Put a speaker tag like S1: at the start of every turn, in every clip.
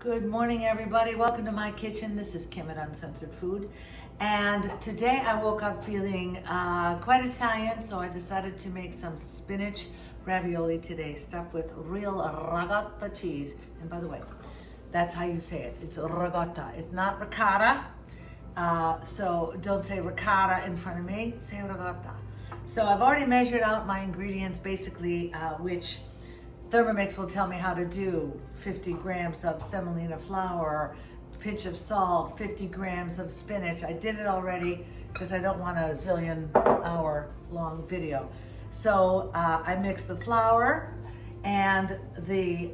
S1: Good morning, everybody. Welcome to my kitchen. This is Kim at Uncensored Food. And today I woke up feeling quite Italian, so I decided to make some spinach ravioli today, stuffed with real ricotta cheese. And by the way, that's how you say it. It's ricotta. It's not ricotta. So don't say ricotta in front of me. Say ricotta. So I've already measured out my ingredients, basically, which Thermomix will tell me how to do. 50 grams of semolina flour, pinch of salt, 50 grams of spinach. I did it already because I don't want a zillion hour long video. So I mixed the flour and the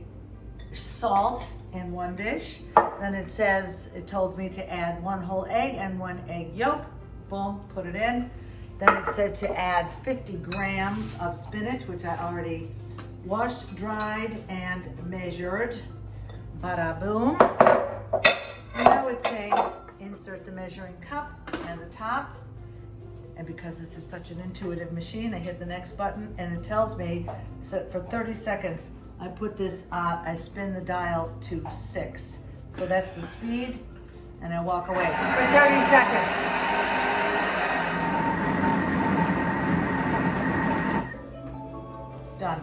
S1: salt in one dish. Then it told me to add 1 whole egg and 1 egg yolk. Boom, put it in. Then it said to add 50 grams of spinach, which I already washed, dried, and measured. Bada boom. And now it's saying insert the measuring cup and the top. And because this is such an intuitive machine, I hit the next button and it tells me that for 30 seconds, I put this, I spin the dial to 6. So that's the speed, and I walk away for 30 seconds. Done.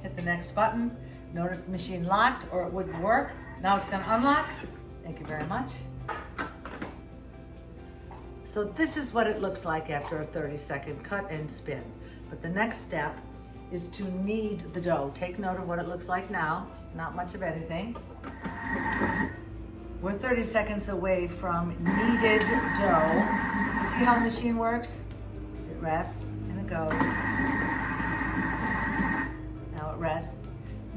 S1: Hit the next button. Notice the machine locked or it wouldn't work. Now it's going to unlock. Thank you very much. So this is what it looks like after a 30-second cut and spin. But the next step is to knead the dough. Take note of what it looks like now. Not much of anything. We're 30 seconds away from kneaded dough. You see how the machine works? It rests and it goes. Rest.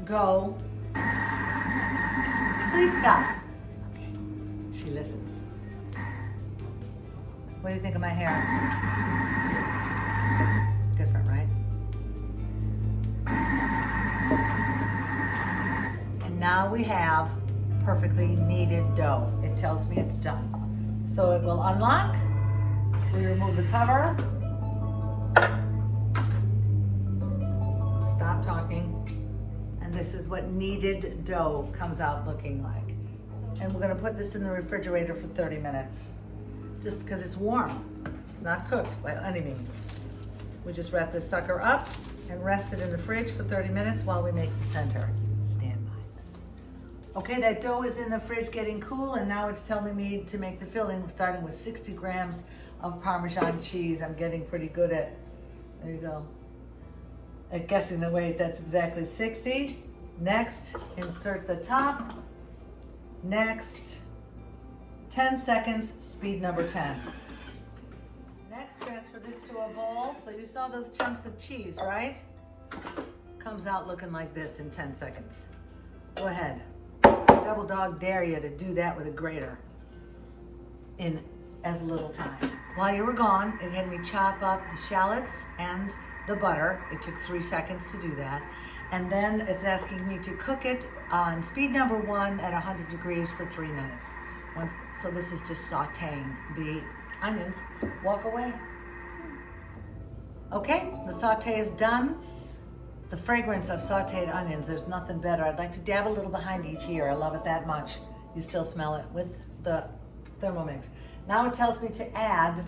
S1: Go. Please stop. Okay. She listens. What do you think of my hair? Different, right? And now we have perfectly kneaded dough. It tells me it's done. So it will unlock. We remove the cover. Stop talking. And this is what kneaded dough comes out looking like. And we're gonna put this in the refrigerator for 30 minutes, just because it's warm. It's not cooked by any means. We just wrap this sucker up and rest it in the fridge for 30 minutes while we make the center. Stand by. Okay, that dough is in the fridge getting cool, and now it's telling me to make the filling, starting with 60 grams of Parmesan cheese. I'm getting pretty good at, there you go, at guessing the weight. That's exactly 60. Next, insert the top. Next, 10 seconds, speed number 10. Next, transfer this to a bowl. So you saw those chunks of cheese, right? Comes out looking like this in 10 seconds. Go ahead. Double dog dare you to do that with a grater in as little time. While you were gone, it had me chop up the shallots and the butter. It took 3 seconds to do that. And then it's asking me to cook it on speed number 1 at 100 degrees for 3 minutes. So this is just sauteing the onions. Walk away. Okay, the saute is done. The fragrance of sauteed onions, there's nothing better. I'd like to dab a little behind each ear. I love it that much. You still smell it with the Thermomix. Now it tells me to add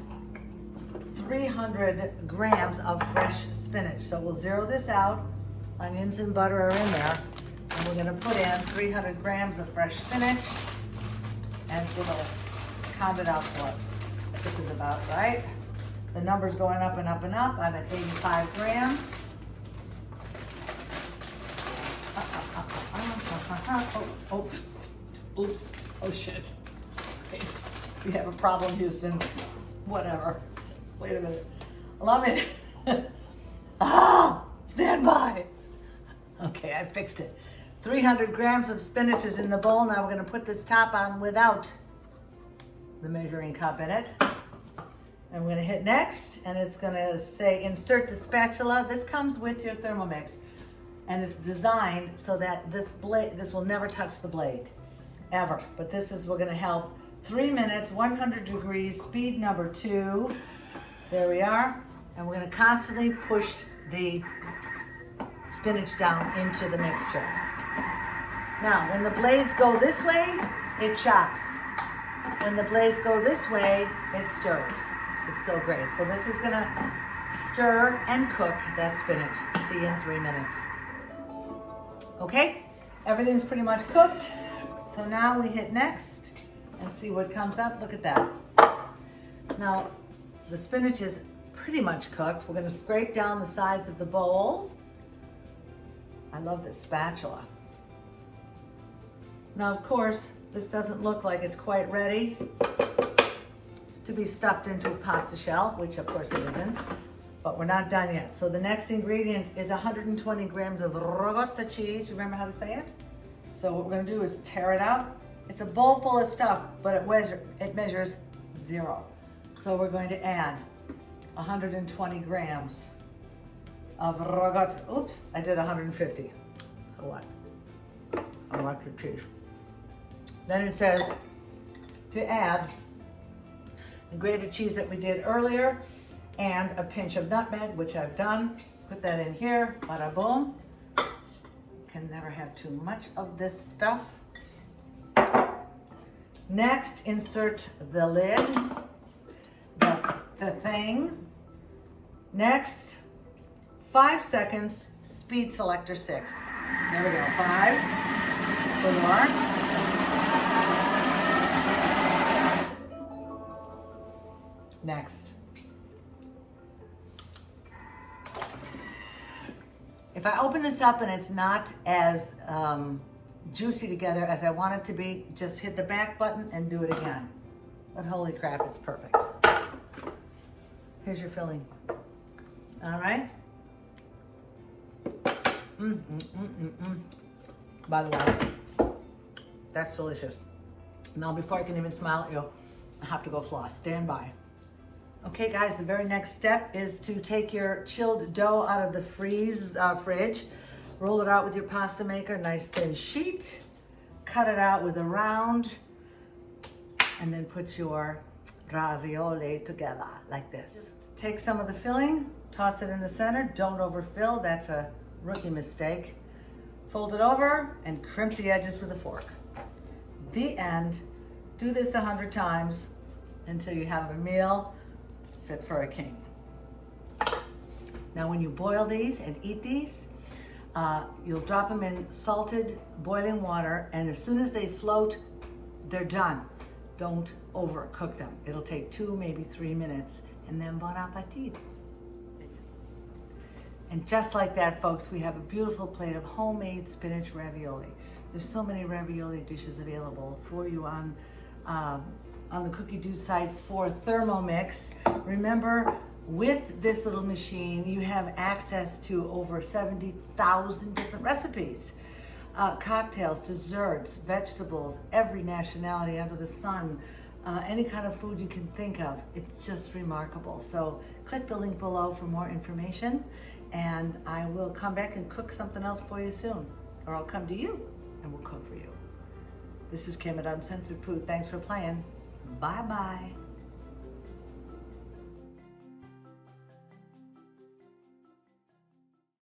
S1: 300 grams of fresh spinach. So we'll zero this out. Onions and butter are in there. And we're gonna put in 300 grams of fresh spinach, and it'll count it out for us. This is about right. The number's going up and up and up. I'm at 85 grams. Oops. Oh shit. Wait. We have a problem, Houston. Whatever. Wait a minute. Allow me. Stand by. Okay, I fixed it. 300 grams of spinach is in the bowl. Now we're gonna put this top on without the measuring cup in it. And we're gonna hit next, and it's gonna say insert the spatula. This comes with your Thermomix, and it's designed so that this will never touch the blade, ever. But we're gonna help 3 minutes, 100 degrees, speed number 2. There we are. And we're gonna constantly push the spinach down into the mixture. Now, when the blades go this way, it chops. When the blades go this way, it stirs. It's so great. So this is gonna stir and cook that spinach. See you in 3 minutes. Okay, everything's pretty much cooked. So now we hit next and see what comes up. Look at that. Now, the spinach is pretty much cooked. We're gonna scrape down the sides of the bowl. I love this spatula. Now, of course, this doesn't look like it's quite ready to be stuffed into a pasta shell, which of course it isn't, but we're not done yet. So the next ingredient is 120 grams of ricotta cheese. Remember how to say it? So what we're gonna do is tear it out. It's a bowl full of stuff, but it measures 0. So we're going to add 120 grams of ricotta. Oops, I did 150. So what? I like the cheese. Then it says to add the grated cheese that we did earlier and a pinch of nutmeg, which I've done. Put that in here, bada boom. Can never have too much of this stuff. Next, insert the lid, the thing. Next, 5 seconds, speed selector 6. There we go, 5, 4. Next. If I open this up and it's not as juicy together as I want it to be, just hit the back button and do it again. But holy crap, it's perfect. Here's your filling. All right. By the way, that's delicious. Now, before I can even smile at you, I have to go floss. Stand by. Okay, guys, the very next step is to take your chilled dough out of the fridge, roll it out with your pasta maker, nice thin sheet, cut it out with a round, and then put your ravioli together like this. Just take some of the filling, toss it in the center, don't overfill, that's a rookie mistake. Fold it over and crimp the edges with a fork. The end. Do this 100 times until you have a meal fit for a king. Now when you boil these and eat these, you'll drop them in salted boiling water, and as soon as they float, they're done. Don't overcook them. It'll take 2, maybe 3 minutes, and then bon appetit. And just like that, folks, we have a beautiful plate of homemade spinach ravioli. There's so many ravioli dishes available for you on the Cookie Do site for Thermomix. Remember, with this little machine, you have access to over 70,000 different recipes. Cocktails, desserts, vegetables, every nationality under the sun, any kind of food you can think of. It's just remarkable. So click the link below for more information, and I will come back and cook something else for you soon. Or I'll come to you and we'll cook for you. This is Kim at Uncensored Food. Thanks for playing. Bye-bye.